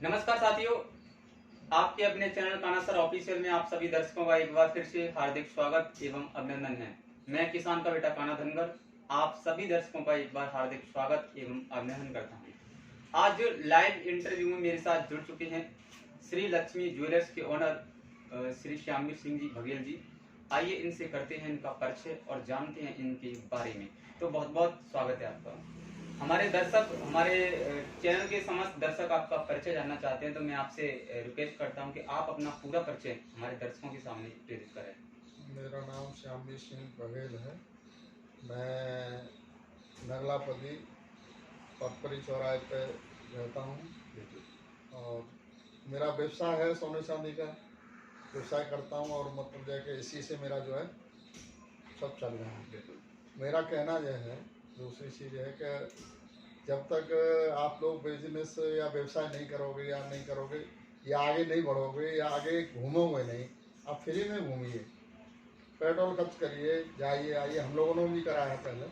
नमस्कार साथियों, आपके अपने चैनल कानासर ऑफिशियल में आप सभी दर्शकों का एक बार फिर से हार्दिक स्वागत एवं अभिनंदन है। मैं किसान का बेटा काना धनगर आप सभी दर्शकों का एक बार हार्दिक स्वागत एवं अभिनंदन करता हूँ। आज लाइव इंटरव्यू में मेरे साथ जुड़ चुके हैं श्री लक्ष्मी ज्वेलर्स के ओनर श्री श्यामवीर सिंह जी बघेल जी। आइए इनसे करते हैं इनका परिचय और जानते हैं इनके बारे में। तो बहुत बहुत स्वागत है आपका। हमारे चैनल के समस्त दर्शक आपका परिचय जानना चाहते हैं, तो मैं आपसे रिक्वेस्ट करता हूं कि आप अपना पूरा परिचय हमारे दर्शकों के सामने प्रेरित करें। मेरा नाम श्यामवीर सिंह बघेल है। मैं नगलापदी पटपरी चौराहे पे रहता हूँ और मेरा व्यवसाय है सोने चांदी का व्यवसाय करता हूँ और मतलब जाके इसी से मेरा जो है सब चल रहा है। मेरा कहना यह है, दूसरी चीज़ है कि जब तक आप लोग बिजनेस या व्यवसाय नहीं करोगे या नहीं करोगे या आगे नहीं बढ़ोगे या आगे घूमोगे नहीं, आप फ्री में घूमिए, पेट्रोल खर्च करिए, जाइए आइए। हम लोगों ने भी कराया है पहले,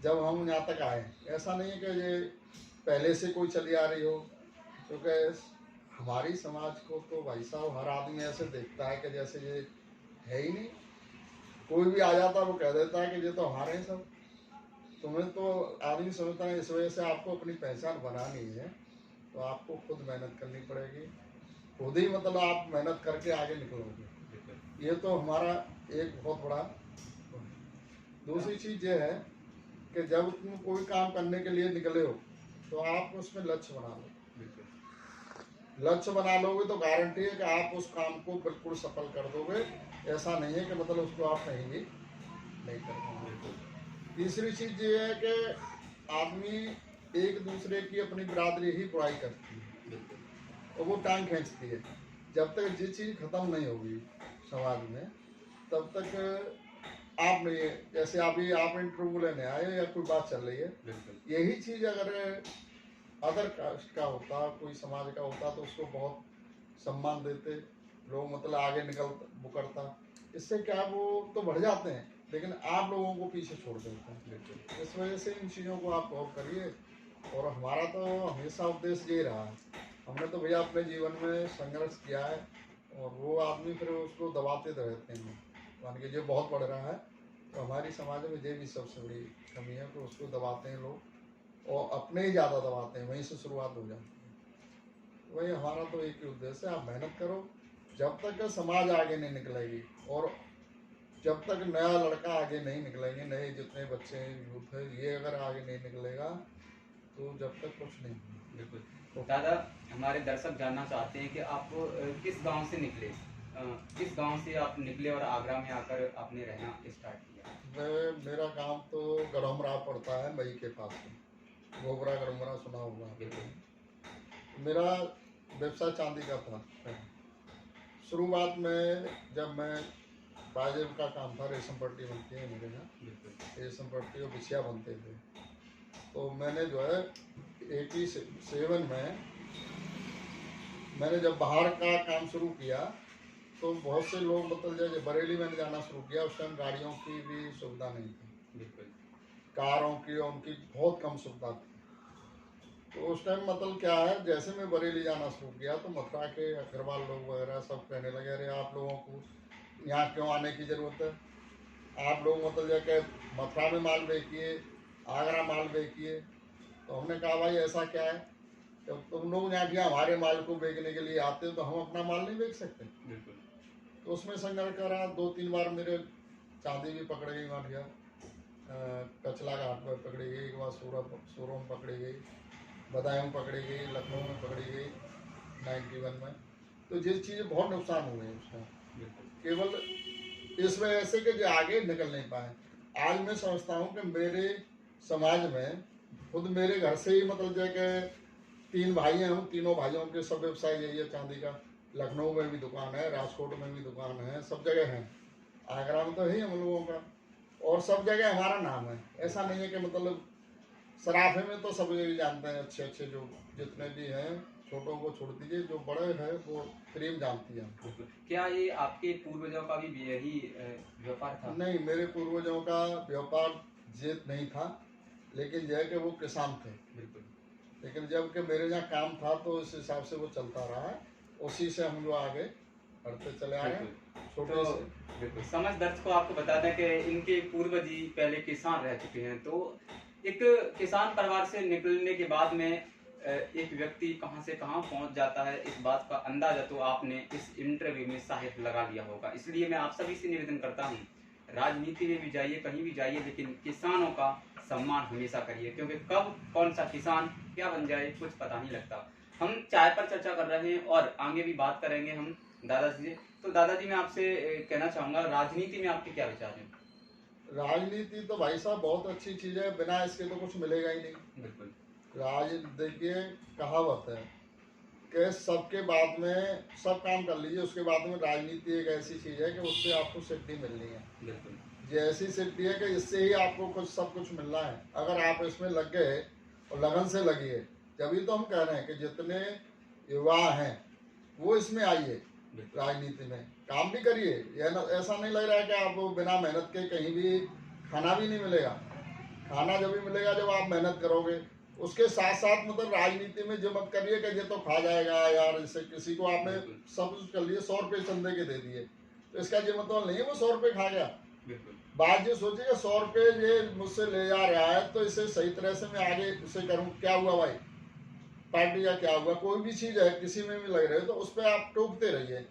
जब हम यहाँ तक आए। ऐसा नहीं है कि ये पहले से कोई चली आ रही हो, क्योंकि हमारी समाज को तो भाई साहब हर आदमी ऐसे देखता है कि जैसे ये है ही नहीं। कोई भी आ जाता है वो कह देता है कि ये तो हमारे हैं सब। तुम्हें तो आदमी समझता है। इस वजह से आपको अपनी पहचान बनानी है तो आपको खुद मेहनत करनी पड़ेगी, खुद ही मतलब आप मेहनत करके आगे निकलोगे। ये तो हमारा एक बहुत बड़ा। दूसरी चीज़ ये है कि जब तुम कोई काम करने के लिए निकले हो तो आप उसमें लक्ष्य बना लो। लक्ष्य बना लोगे तो गारंटी है कि आप उस काम को बिल्कुल सफल कर दोगे। ऐसा नहीं है कि मतलब उसको आप कहीं भी नहीं कर पाओगे। तीसरी चीज़ ये है कि आदमी एक दूसरे की अपनी बिरादरी ही बुराई करती है और वो टांग खींचती है। जब तक ये चीज़ खत्म नहीं होगी समाज में तब तक आप नहीं। जैसे अभी आप इंटरव्यू लेने आए या कोई बात चल रही है, यही चीज़ अगर अदर कास्ट का होता, कोई समाज का होता तो उसको बहुत सम्मान देते लोग, मतलब आगे निकल वो करता। इससे क्या वो तो बढ़ जाते हैं लेकिन आप लोगों को पीछे छोड़ देते हैं। इस वजह से इन चीज़ों को आप गौर करिए। और हमारा तो हमेशा उद्देश्य यही रहा है। हमने तो भैया अपने जीवन में संघर्ष किया है और वो आदमी फिर उसको दबाते रहते हैं, मान के जो बहुत बढ़ रहा है। तो हमारी समाज में ये भी सबसे बड़ी कमी है कि उसको दबाते हैं लोग और अपने ही ज़्यादा दबाते हैं, वहीं से शुरुआत हो जाती है। वही हमारा तो एक ही उद्देश्य है, आप मेहनत करो। जब तक समाज आगे नहीं निकलेगी और जब तक नया लड़का आगे नहीं निकलेंगे, नए जितने बच्चे यूथ है ये अगर आगे नहीं निकलेगा तो जब तक कुछ नहीं। बिल्कुल। तो दादा, हमारे दर्शक जानना चाहते हैं कि आप किस गांव से निकले, किस गांव से आप निकले और आगरा में आकर आपने रहना स्टार्ट किया। मेरा गांव तो गड़ोमरा पड़ता है, मई के पास में। गोबरा गड़ोमरा सुना होगा। मेरा व्यवसाय चांदी का था। शुरुआत में जब मैं बाजेब का काम था, रेशम पट्टी बनती है मेरे यहाँ, रेशम पट्टी और बिछिया बनते थे। तो मैंने जो है 87 में मैंने जब बाहर का काम शुरू किया तो बहुत से लोग मतलब जैसे बरेली मैंने जाना शुरू किया। उस टाइम गाड़ियों की भी सुविधा नहीं थी, कारों की उनकी बहुत कम सुविधा थी। तो उस टाइम मतलब क्या है, जैसे मैं बरेली जाना शुरू किया तो मथुरा के अग्रवाल लोग वगैरह सब कहने लगे, अरे आप लोगों को यहाँ क्यों आने की ज़रूरत है, आप लोग मतलब जाके मथुरा में माल बेचिए, आगरा माल बेचिए। तो हमने कहा भाई ऐसा क्या है, जब तुम लोग यहाँ के हमारे माल को बेचने के लिए आते हो तो हम अपना माल नहीं बेच सकते। तो उसमें संघर्ष करा। 2-3 बार मेरे चांदी भी पकड़ गई वहाँ गया, कचला घाट पर पकड़ी गई, एक बार सूरत में पकड़ी गई, बदायूं पकड़ी गई, लखनऊ में पकड़ी गई 91 में। तो ये चीज़ें बहुत नुकसान हुए उसका, केवल इस वजह से कि जो आगे निकल नहीं पाए। आज मैं समझता हूँ कि मेरे समाज में खुद मेरे घर से ही मतलब जो कि 3 भाई हैं, हम तीनों भाइयों के सब व्यवसाय यही है चांदी का। लखनऊ में भी दुकान है, राजकोट में भी दुकान है, सब जगह है। आगरा में तो है ही हम लोगों का, और सब जगह हमारा नाम है। ऐसा नहीं है कि मतलब सराफे में तो सब यही जानते हैं, अच्छे अच्छे जो जितने भी हैं, छोटों को छोड़ दीजिए, जो बड़े हैं वो प्रेम जानती है। क्या ये आपके पूर्वजों का भी यही व्यापार था? नहीं, मेरे पूर्वजों का व्यापार जेत नहीं था, लेकिन यह कि वो किसान थे। लेकिन जब कि मेरे यहाँ काम था तो इस हिसाब से वो चलता रहा है, उसी से हम लोग आगे बढ़ते चले आए हैं। छोटे तो से बिल्कुल समझ दर्शकों आपको बता दें कि इनके पूर्वज जी पहले किसान रह चुके हैं। तो एक किसान परिवार से निकलने के बाद में एक व्यक्ति कहां से कहां पहुंच जाता है, इस बात का अंदाजा तो आपने इस इंटरव्यू में शायद लगा लिया होगा। इसलिए मैं आप सभी से निवेदन करता हूं, राजनीति में भी जाइए, कहीं भी जाइए, लेकिन किसानों का सम्मान हमेशा करिए, क्योंकि कब कौन सा किसान क्या बन जाए कुछ पता नहीं लगता। हम चाय पर चर्चा कर रहे हैं और आगे भी बात करेंगे हम दादाजी से। तो दादाजी मैं आपसे कहना चाहूंगा, राजनीति में आपके क्या विचार हैं? राजनीति तो भाई साहब बहुत अच्छी चीज है, बिना इसके तो कुछ मिलेगा ही नहीं। बिल्कुल देखिए, कहावत है कि सबके बाद में सब काम कर लीजिए, उसके बाद में राजनीति एक ऐसी चीज है कि उससे आपको सिद्धि मिलनी है। बिल्कुल ये ऐसी सिद्धि है कि इससे ही आपको कुछ सब कुछ मिलना है। अगर आप इसमें लग गए और लगन से लगिए, तभी तो हम कह रहे हैं कि जितने युवा हैं वो इसमें आइए, राजनीति में काम भी करिए। ऐसा नहीं लग रहा है कि आपको बिना मेहनत के कहीं भी खाना भी नहीं मिलेगा। खाना जब भी मिलेगा जब आप मेहनत करोगे। उसके साथ साथ मतलब राजनीति में जो मत करिए कि ये तो खा जाएगा यार, इससे किसी को आपने सब कुछ कर लिए, 100 रुपये चंदे के दे दिए, तो इसका ये मतलब नहीं है वो 100 रुपये खा गया। बात ये सोचिए 100 रुपये ये मुझसे ले जा रहा है, तो इसे सही तरह से मैं आगे उसे करूँ। क्या हुआ भाई, पार्टी का क्या हुआ? कोई भी चीज है, किसी में भी लग रहे हो तो उस पर आप टोकते रहिए।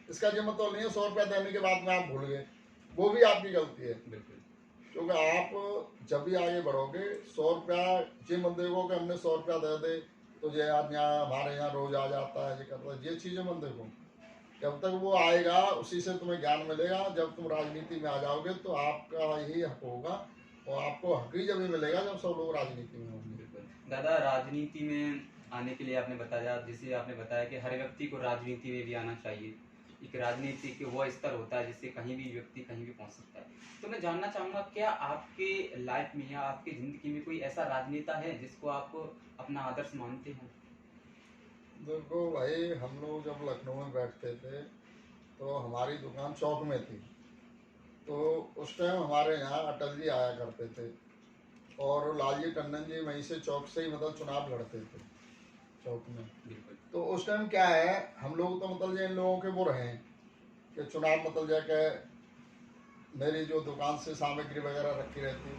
इसका ये मतलब नहीं है 100 रुपया देने के बाद में आप भूल गए, वो भी आपकी गलती है। क्योंकि आप जब भी आगे बढ़ोगे 100 रुपया जिन बंदे को कि हमने 100 रुपया दे दे तो ये आज यहाँ हमारे यहाँ रोज आ जाता है, ये करता है, ये चीजें बंदे को जब तक वो आएगा उसी से तुम्हें ज्ञान मिलेगा। जब तुम राजनीति में आ जाओगे तो आपका ही हक होगा, और आपको हक ही जब भी मिलेगा जब सब लोग राजनीति में होंगे। दादा, राजनीति में आने के लिए आपने बताया, जिसे आपने बताया कि हर व्यक्ति को राजनीति में भी आना चाहिए। एक राजनीति के वो स्तर होता है जिससे कहीं भी व्यक्ति कहीं भी पहुंच सकता है। तो मैं जानना चाहूंगा, क्या आपके लाइफ में या आपकी जिंदगी में कोई ऐसा राजनेता है जिसको आप अपना आदर्श मानते हैं? देखो भाई, हम लोग जब लखनऊ में बैठते थे तो हमारी दुकान चौक में थी, तो उस टाइम हमारे यहाँ अटल जी आया करते थे और लालजी टंडन जी वहीं से चौक से ही मतलब चुनाव लड़ते थे चौक में। तो उस टाइम क्या है, हम लोग तो मतलब इन लोगों के वो रहे हैं कि चुनाव मतलब जाके मेरी जो दुकान से सामग्री वगैरह रखी रहती,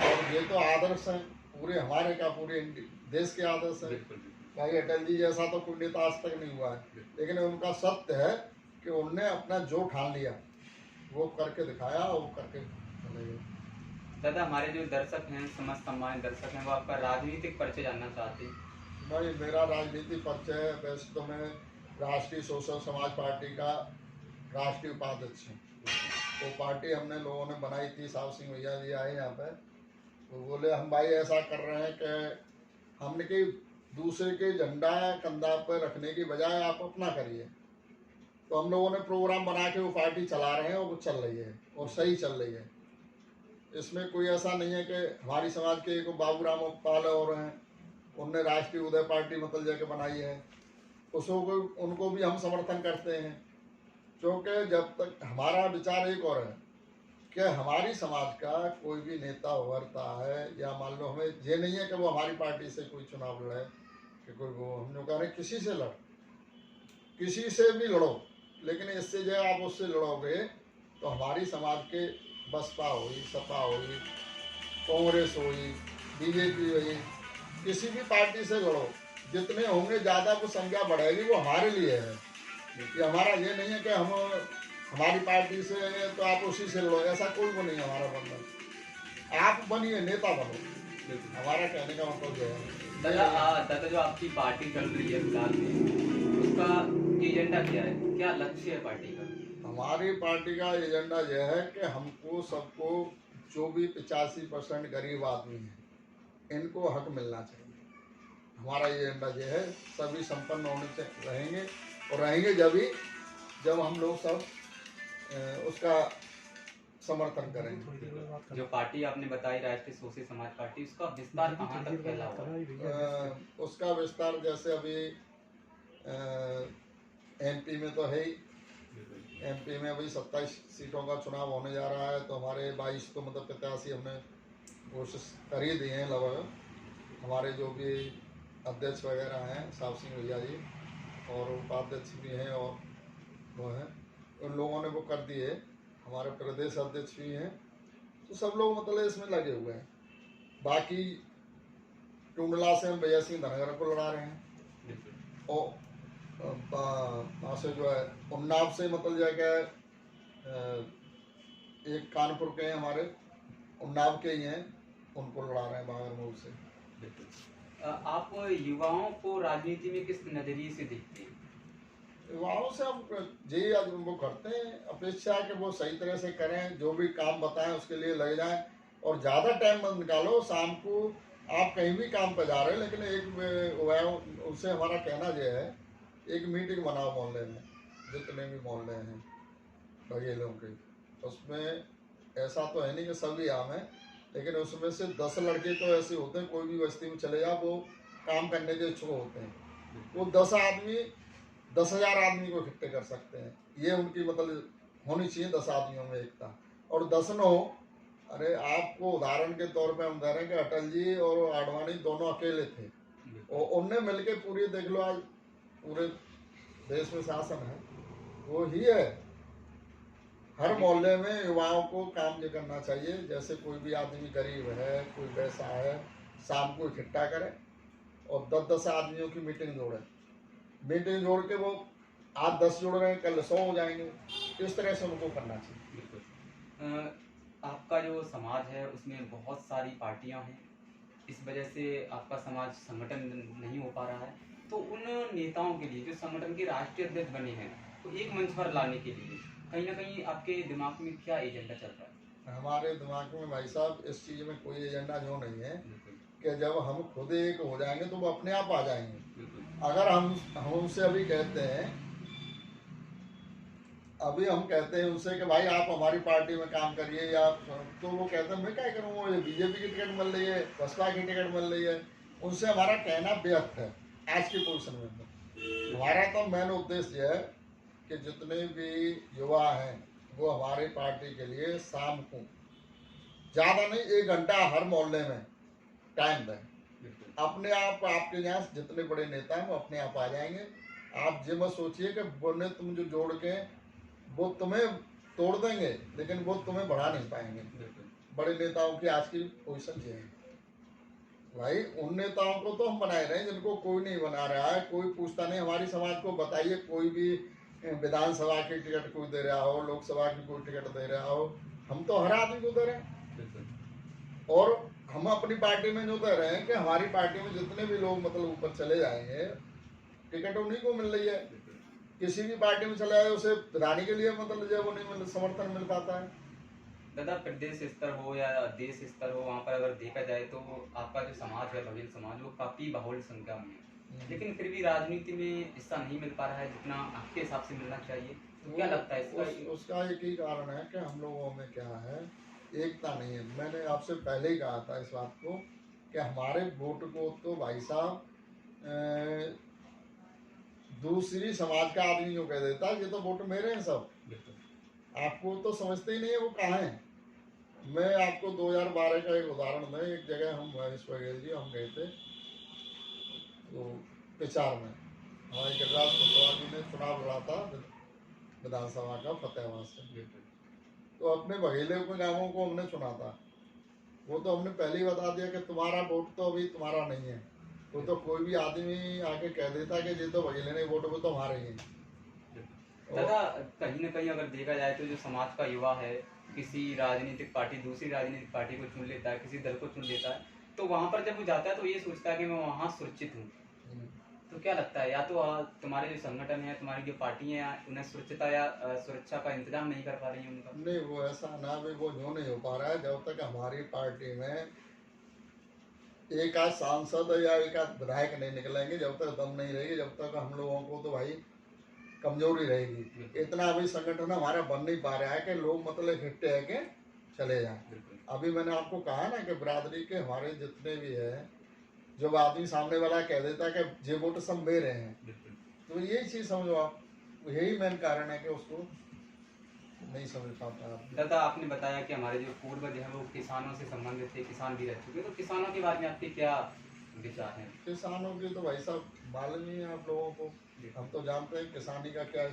और ये तो आदर्श है पूरे हमारे का पूरे देश के आदर्श है। भाई अटल जी जैसा तो कोई नेता आज तक नहीं हुआ है, लेकिन उनका सत्य है कि उनने अपना जो ठान लिया वो करके दिखाया और वो करके चले गए। दादा, हमारे जो दर्शक हैं, समस्त सम्मानित दर्शक हैं, वो आपका राजनीतिक परिचय जानना चाहते हैं। भाई मेरा राजनीतिक परिचय है, वैसे तो मैं राष्ट्रीय सोशल समाज पार्टी का राष्ट्रीय उपाध्यक्ष हूँ। वो पार्टी हमने लोगों ने बनाई थी, साहब सिंह भैया जी आए यहाँ पे, तो बोले हम भाई ऐसा कर रहे हैं कि हमने कि दूसरे के झंडा कंधा पर रखने की बजाय आप अपना करिए। तो हम लोगों ने प्रोग्राम बना के वो पार्टी चला रहे हैं और वो चल रही है और सही चल रही है। इसमें कोई ऐसा नहीं है कि हमारी समाज के एक बाबूराम पाल और हैं, उनने राष्ट्रीय उदय पार्टी मतलब जाके बनाई है, उसको उनको भी हम समर्थन करते हैं। क्योंकि जब तक हमारा विचार एक और है कि हमारी समाज का कोई भी नेता उभरता है, या मान लो हमें ये नहीं है कि वो हमारी पार्टी से कोई चुनाव लड़े कि कोई वो, हम लोग कह रहे किसी से लड़, किसी से भी लड़ो, लेकिन इससे जो आप उससे लड़ोगे तो हमारी समाज के बसपा हुई, सपा हुई, कांग्रेस हुई, बीजेपी हुई, किसी भी पार्टी से लड़ो, जितने होंगे ज़्यादा वो संख्या बढ़ेगी, वो हमारे लिए है। ये हमारा ये नहीं है कि हम हमारी पार्टी से तो आप उसी से लड़ो, ऐसा कोई वो नहीं है हमारा बंधन। आप बनिए, नेता बनो, हमारा कहने का मतलब जो है। दादा, जो आपकी पार्टी चल रही है फिलहाल में, उसका एजेंडा क्या है, क्या लक्ष्य है पार्टी का? हमारी पार्टी का एजेंडा यह है कि हमको सबको जो भी 85% गरीब आदमी है इनको हक मिलना चाहिए। हमारा एजेंडा यह है, सभी संपन्न होने से रहेंगे, और रहेंगे जब हम लोग सब उसका समर्थन करेंगे। जो पार्टी आपने बताई राष्ट्रीय सोशल समाज पार्टी, उसका विस्तार कहाँ तक फैला हुआ है? उसका विस्तार जैसे अभी एमपी में तो है ही, एमपी में अभी 27 सीटों का चुनाव होने जा रहा है, तो हमारे 22 तो मतलब 85 हमने कोशिश कर ही दी है लगभग। हमारे जो भी अध्यक्ष वगैरह हैं, साहब सिंह भैया जी, और उपाध्यक्ष भी हैं, और वो हैं, उन लोगों ने वो कर दिए। हमारे प्रदेश अध्यक्ष भी हैं, तो सब लोग मतलब इसमें लगे हुए हैं। बाकी टुंडला से हम भैया सिंह धनगर को लड़ा रहे हैं, और वहाँ से जो है उन्नाव से मतलब जो है कि एक कानपुर के हैं हमारे, उन्नाव के ही हैं, उनको लड़ा रहे हैं बागरमऊ से। आप युवाओं को राजनीति में किस नजरिए से देखते हैं? युवाओं से हम यही आज वो करते हैं, अपेक्षा है कि वो सही तरह से करें, जो भी काम बताएं उसके लिए लग जाएं, और ज़्यादा टाइम मत निकालो। शाम को आप कहीं भी काम पर जा रहे हैं, लेकिन एक उनसे हमारा कहना यह है, एक मीटिंग बनाओ मोहल्ले में, जितने भी मोहल्ले हैं बघेलों के, उसमें ऐसा तो है नहीं कि सभी आम हैं, लेकिन उसमें से 10 लड़के तो ऐसे होते हैं, कोई भी बस्ती में चले जाओ वो काम करने के इच्छुक होते हैं। वो 10 आदमी 10,000 आदमी को इकट्ठे कर सकते हैं, ये उनकी मतलब होनी चाहिए 10 आदमियों में एकता। और 10 न हो, अरे आपको उदाहरण के तौर पे हम कह रहे हैं कि अटल जी और आडवाणी दोनों अकेले थे, और उनने मिलके पूरी देख लो आज पूरे देश में शासन है, वो ही है। हर मोहल्ले में युवाओं को काम ये करना चाहिए, जैसे कोई भी आदमी गरीब है, कोई वैसा है, शाम को इकट्ठा करें और 10-10 आदमियों की मीटिंग जोड़े। मीटिंग जोड़ के वो आज 10 जोड़ रहे हैं, कल 100 हो जाएंगे, इस तरह से उनको करना चाहिए। बिल्कुल। आपका जो समाज है उसमें बहुत सारी पार्टियां हैं, इस वजह से आपका समाज संगठन नहीं हो पा रहा है, तो उन नेताओं के लिए जो संगठन के राष्ट्रीय अध्यक्ष बने हैं, तो एक मंच पर लाने के लिए कहीं ना कहीं आपके दिमाग में क्या एजेंडा चल रहा है? हमारे दिमाग में भाई साहब इस चीज़ में कोई एजेंडा जो नहीं है कि जब हम खुद एक हो जाएंगे तो वो अपने आप आ जाएंगे। अगर हम उनसे अभी कहते हैं, अभी हम कहते हैं उनसे कि भाई आप हमारी पार्टी में काम करिए, या तो वो कहते हैं मैं क्या करूँगा, ये बीजेपी की टिकट मिल रही है, बसपा की टिकट मिल रही है। उनसे हमारा कहना व्यर्थ है आज की पोजीशन में। तो हमारा तो मेन उद्देश्य है कि जितने भी युवा हैं वो हमारी पार्टी के लिए शाम को ज़्यादा नहीं 1 घंटा हर मोहल्ले में टाइम दें। अपने आप आपके यहाँ जितने बड़े नेता हैं वो अपने आप आ जाएंगे। आप ये मत सोचिए कि बोले तुम जो जोड़ के वो तुम्हें तोड़ देंगे, लेकिन वो तुम्हें बढ़ा नहीं पाएंगे। बड़े नेताओं की आज की पोजीशन ये है भाई, उन नेताओं को तो हम बनाए रहे हैं जिनको कोई नहीं बना रहा है, कोई पूछता नहीं। हमारी समाज को बताइए कोई भी विधानसभा की टिकट कोई दे रहा हो, लोकसभा की कोई टिकट दे रहा हो, हम तो हर आदमी को दे रहे हैं। और हम अपनी पार्टी में जो दे रहे हैं कि हमारी पार्टी में जितने भी लोग मतलब ऊपर चले जाएंगे, टिकट उन्हीं को मिल रही है। किसी भी पार्टी में चला जाए उसे बनाने के लिए मतलब जो वो नहीं समर्थन मिल पाता है। दादा, प्रदेश स्तर हो या देश स्तर हो, वहाँ पर अगर देखा जाए तो आपका जो समाज है, बघेल समाज, वो काफी बाहुल्य संख्या में है, लेकिन फिर भी राजनीति में हिस्सा नहीं मिल पा रहा है जितना आपके हिसाब से मिलना चाहिए। तो क्या लगता है इसका? उसका एक ही कारण है कि हम लोगों में क्या है, एकता नहीं है। मैंने आपसे पहले ही कहा था इस बात को कि हमारे वोट को तो भाई साहब दूसरी समाज का आदमी जो कह देता है ये तो वोट मेरे हैं सब, आपको तो समझते ही नहीं है वो कहाँ है। मैं आपको 2012 का एक उदाहरण दें। एक जगह हम महेश बघेल जी हम गए थे तो पिचार में, हमारे गिरिराज कुशवाहा जी ने चुनाव लड़ा था विधानसभा का फतेहाबाद से, तो अपने बघेले के नामों को हमने चुना था। वो तो हमने पहले ही बता दिया कि तुम्हारा वोट तो अभी तुम्हारा नहीं है। वो तो कोई भी आदमी आके कह देता कि ये तो बघेले नहीं वोट, वो तो हमारे ही हैं। दादा, कहीं ना कहीं अगर देखा जाए तो जो समाज का युवा है, किसी राजनीतिक पार्टी दूसरी राजनीतिक पार्टी को चुन लेता है, किसी दल को चुन लेता है, तो वहां पर जब वो जाता है तो ये सोचता है कि मैं वहां सुरक्षित हूँ। तो क्या लगता है, या तो तुम्हारे जो संगठन है, तुम्हारी जो पार्टी है, उन्हें सुरक्षिता या सुरक्षा का इंतजाम नहीं कर पा रही है उनका? नहीं, वो ऐसा ना भी वो जो नहीं हो पा रहा है, जब तक हमारी पार्टी में एक आध सांसद या एक आध विधायक नहीं निकलेंगे, जब तक दम नहीं रहेगी, जब तक हम लोगों को तो भाई कमजोरी रहेगी। इतना अभी संगठन हमारा बन नहीं पा रहा है कि लोग मतलब इकट्ठे है के चले जाए। अभी मैंने आपको कहा ना कि बिरादरी के हमारे जितने भी है, जब आदमी सामने वाला कह देता है कि ये वोट सब मेरे हैं, तो यही चीज समझो आप, यही मेन कारण है कि उसको नहीं समझ पाता। दादा, आपने बताया कि हमारे जो पूर्वज हैं वो किसानों से संबंधित थे, किसान भी रह चुके, तो किसानों के बारे में आपकी क्या विचार हैं। किसानों की तो भाई साहब मालूम ही है आप लोगों को। हम तो जानते हैं किसानी का क्या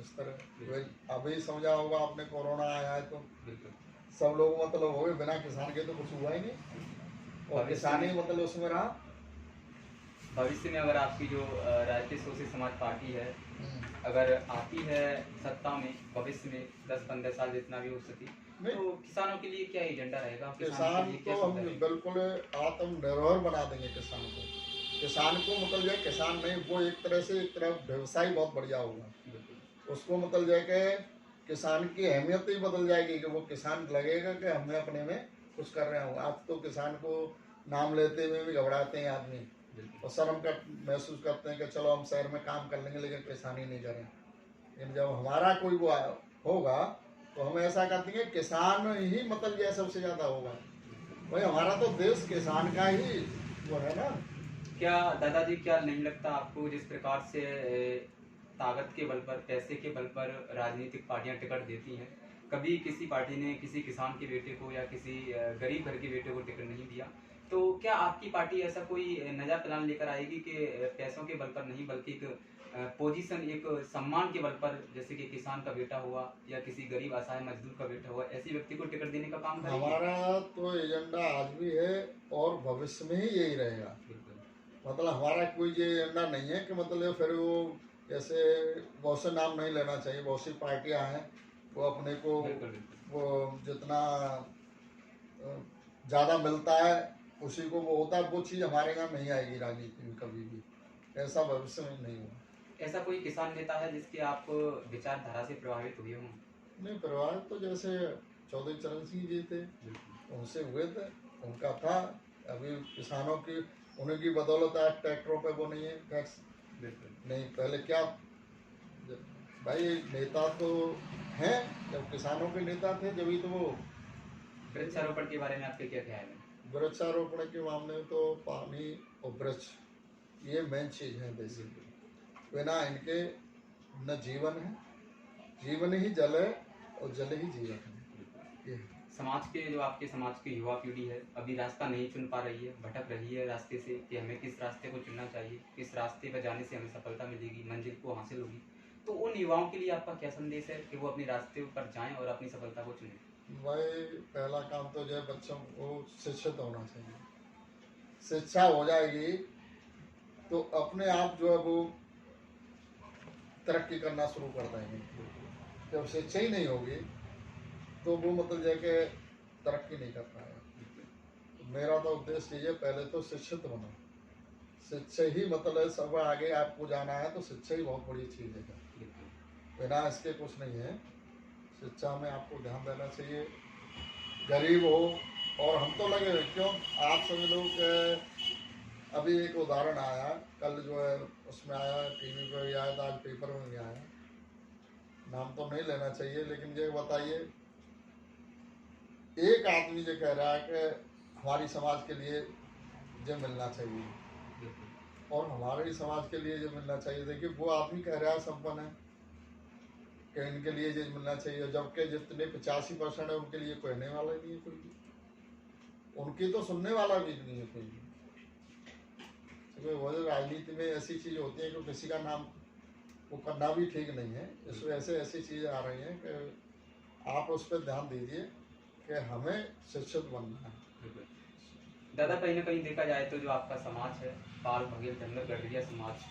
स्तर है। अभी समझा होगा आपने, कोरोना आया है तो बिल्कुल। सब लोग मतलब हो गए, बिना किसान के तो कुछ हुआ ही नहीं, और किसानी मतलब उसमें रहा। भविष्य में अगर आपकी जो राष्ट्रीय शोषित समाज पार्टी है अगर आती है सत्ता में भविष्य में 10-15 साल जितना भी हो सके, तो किसानों के लिए क्या एजेंडा रहेगा? किसान को हम बिल्कुल आत्मनिर्भर बना देंगे। किसान को मतलब जो है, किसान नहीं, वो एक तरह से एक तरफ व्यवसाय बहुत बढ़िया होगा। उसको मतलब जो है कि किसान की अहमियत ही बदल जाएगी, कि वो किसान लगेगा कि हमें अपने में कुछ कर रहे हो। आज तो किसान को नाम लेते हुए भी घबराते हैं आदमी, और शर्म कर महसूस करते हैं कि चलो हम शहर में काम कर लेंगे लेकिन किसानी नहीं करें। लेकिन जब हमारा कोई वो होगा तो हम ऐसा करते हैं, किसान ही मतलब यह सबसे ज़्यादा होगा। भाई हमारा तो देश किसान का ही वो है ना। क्या दादाजी, क्या नहीं लगता आपको जिस प्रकार से ताकत के बल पर, पैसे के बल पर राजनीतिक पार्टियां टिकट देती हैं, कभी किसी पार्टी ने किसी किसान के बेटे को या किसी गरीब घर के बेटे को टिकट नहीं दिया, तो क्या आपकी पार्टी ऐसा कोई नया प्लान लेकर आएगी कि पैसों के बल पर नहीं बल्कि एक पोजीशन, एक सम्मान के बल पर, जैसे कि किसान का बेटा हुआ या किसी गरीब असहाय मजदूर का बेटा हुआ, ऐसे व्यक्ति को टिकट देने का काम करेगी? हमारा तो एजेंडा आज भी है और भविष्य में ही यही रहेगा। मतलब हमारा कोई ये एजेंडा नहीं है कि मतलब फिर वो जैसे बहुत से नाम नहीं लेना चाहिए, बहुत सी पार्टियां हैं वो अपने को वो जितना ज़्यादा मिलता है उसी को वो होता है। वो चीज़ हमारे यहाँ नहीं आएगी राजनीति में कभी भी, ऐसा भविष्य में नहीं होगा। ऐसा कोई किसान नेता है जिसके आप विचारधारा से प्रभावित हुए हों? नहीं, प्रभावित तो जैसे चौधरी चरण सिंह जी थे, उनसे हुए थे, उनका था। अभी किसानों की उनकी बदौलत आज ट्रैक्टरों पे वो नहीं है टैक्स। नहीं, पहले क्या भाई नेता तो हैं, जब किसानों के नेता थे जब तो वो। वृक्षारोपण के बारे में आपके क्या ख्याल है? वृक्षारोपण के मामले में तो पानी और वृक्ष ये मेन चीज है देश की। बिना इनके न जीवन है, जीवन ही जल है और जल ही जीवन है। ये समाज के जो आपके समाज की युवा पीढ़ी है अभी रास्ता नहीं चुन पा रही है, भटक रही है रास्ते से कि हमें किस रास्ते को चुनना चाहिए, किस रास्ते पर जाने से हमें सफलता मिलेगी, मंजिल को हासिल होगी, तो उन युवाओं के लिए आपका क्या संदेश है कि वो अपने रास्ते पर जाएं और अपनी सफलता को चुनें? भाई पहला काम तो जो है बच्चों को शिक्षित होना चाहिए। शिक्षा हो जाएगी तो अपने आप जो है वो तरक्की करना शुरू कर देंगे। जब शिक्षा ही नहीं होगी तो वो मतलब जो है कि तरक्की नहीं कर पाएगा। मेरा तो उद्देश्य ये, पहले तो शिक्षित बनो। शिक्षा ही मतलब सब आगे आपको जाना है तो शिक्षा ही बहुत बड़ी चीज़ है, बिना इसके कुछ नहीं है। शिक्षा में आपको ध्यान देना चाहिए। गरीब हो, और हम तो लगे क्यों, आप सभी लोग अभी एक उदाहरण आया कल जो है उसमें आया, टीवी पर भी आया था, आज पेपर में भी आया, नाम तो नहीं लेना चाहिए, लेकिन ये बताइए एक आदमी जो कह रहा है कि हमारी समाज के लिए जो मिलना चाहिए और हमारे समाज के लिए जो मिलना चाहिए। देखिए वो आदमी कह रहा है संपन्न है कि इनके लिए जो मिलना चाहिए, जबकि जितने 85% है उनके लिए कहने वाला नहीं है कोई भी, उनकी तो सुनने वाला भी नहीं है कोई भी। वो राजनीति में ऐसी चीज़ होती है कि किसी का नाम वो करना भी ठीक नहीं है। इस वजह से ऐसी चीज़ें आ रही हैं कि आप उस पर ध्यान दीजिए कि हमें शिक्षित बनना है। दादा, कहीं ना कहीं देखा जाए तो जो आपका समाज है, पाल बघेल धनगर गडरिया समाज,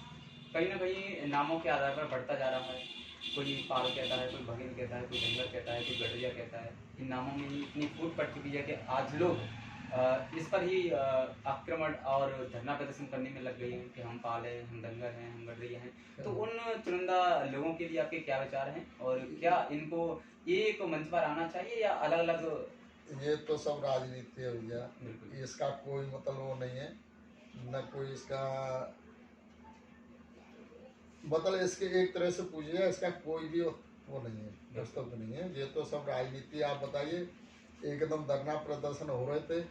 कहीं ना कहीं नामों के आधार पर बढ़ता जा रहा है। कोई पाल कहता है, कोई बघेल कहता है, कोई धनगर कहता है, कोई गडरिया कहता है। इन नामों में ही इतनी फूट पड़ चुकी है कि आज लोग इस पर ही आक्रमण और धरना प्रदर्शन करने में लग गए हैं कि हम पाल हैं, हम धनगर हैं, हम गडरिया हैं। तो उन चुनिंदा लोगों के लिए आपके क्या विचार हैं, और क्या इनको एक मंच पर आना चाहिए या अलग अलग? ये तो सब राजनीति है भैया, इसका कोई मतलब वो नहीं है, न कोई इसका मतलब इसके एक तरह से पूछिए, इसका कोई भी वो नहीं है, वास्तव नहीं है। ये तो सब राजनीति। आप बताइए, एकदम धरना प्रदर्शन हो रहे थे,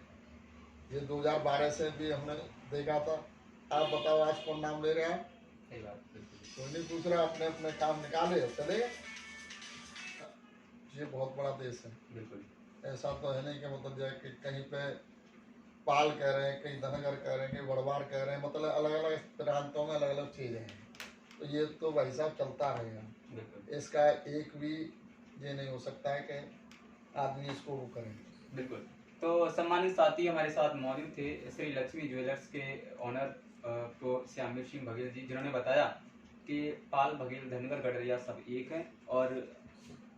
ये 2012 से भी हमने देखा था। आप बताओ आज कौन नाम ले रहे हैं? कोई नहीं पूछ रहा, अपने अपने काम निकाले चले। ये बहुत बड़ा देश है, ऐसा तो है नहीं कि मतलब जो है कि कहीं पे पाल कह रहे हैं, कहीं धनगर कह रहे हैं, कहीं वड़वार कह रहे हैं, मतलब अलग अलग प्रांतों में अलग अलग चीज़ें हैं। तो ये तो भाई साहब चलता रहेगा, बिल्कुल इसका एक भी ये नहीं हो सकता है कि आदमी इसको वो करे। बिल्कुल। तो सम्मानित साथी हमारे साथ मौजूद थे श्री लक्ष्मी ज्वेलर्स के ऑनर को श्यामवीर सिंह बघेल जी, जिन्होंने बताया कि पाल बघेल धनगर गडरिया सब एक हैं और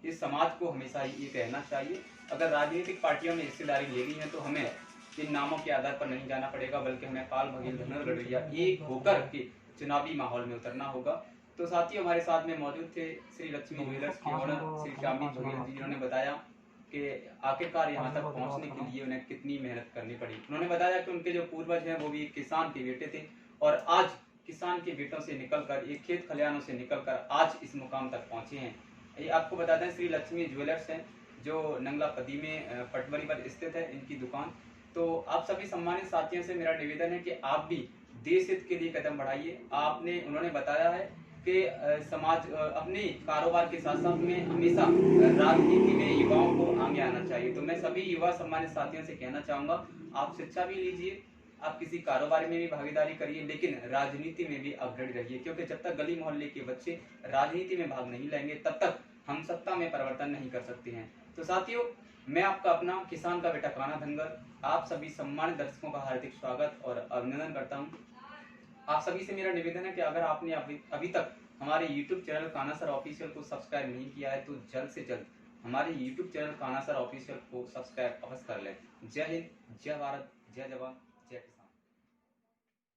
इस समाज को हमेशा ही एक रहना चाहिए। अगर राजनीतिक पार्टियों में हिस्सेदारी लेनी है तो हमें इन नामों के आधार पर नहीं जाना पड़ेगा, बल्कि हमें पाल बघेल धनगर गडरिया एक होकर के चुनावी माहौल में उतरना होगा। तो साथियों हमारे साथ में मौजूद थे श्री लक्ष्मी ज्वेलर्स के ऑनर श्री श्यामवीर बघेल जी, जिन्होंने बताया कि आखिरकार यहाँ तक पहुँचने के लिए उन्हें कितनी मेहनत करनी पड़ी। उन्होंने बताया कि उनके जो पूर्वज हैं वो भी किसान के बेटे थे और आज किसान के बेटों से निकलकर, एक खेत खलिहानों से निकलकर आज इस मुकाम तक पहुंचे हैं। ये आपको बताते हैं श्री लक्ष्मी ज्वेलर्स हैं जो नंगला पदी में पटवरी पर स्थित है इनकी दुकान। तो आप सभी सम्मानित साथियों से मेरा निवेदन है कि आप भी देश हित के लिए कदम बढ़ाइए। उन्होंने बताया है कि समाज अपने कारोबार के साथ साथ में हमेशा राजनीति में युवाओं को आगे आना चाहिए। तो मैं सभी युवा सम्मानित साथियों से कहना चाहूंगा, आप शिक्षा भी लीजिए, आप किसी कारोबार में भी भागीदारी करिए, लेकिन राजनीति में भी अग्रणी रहिए, क्योंकि जब तक गली मोहल्ले के बच्चे राजनीति में भाग नहीं लेंगे तब तक हम सत्ता में परिवर्तन नहीं कर सकते हैं। तो साथियों, मैं आपका अपना किसान का बेटा कान्हा धनगर आप सभी सम्मानित दर्शकों का हार्दिक स्वागत और अभिनंदन करता हूं। आप सभी से मेरा निवेदन है कि अगर आपने अभी तक हमारे YouTube channel Kanha sir official को सब्सक्राइब नहीं किया है तो जल्द से जल्द हमारे YouTube channel Kanha sir official को सब्सक्राइब अवश्य कर लें। जय हिंद, जय भारत, जय जवान।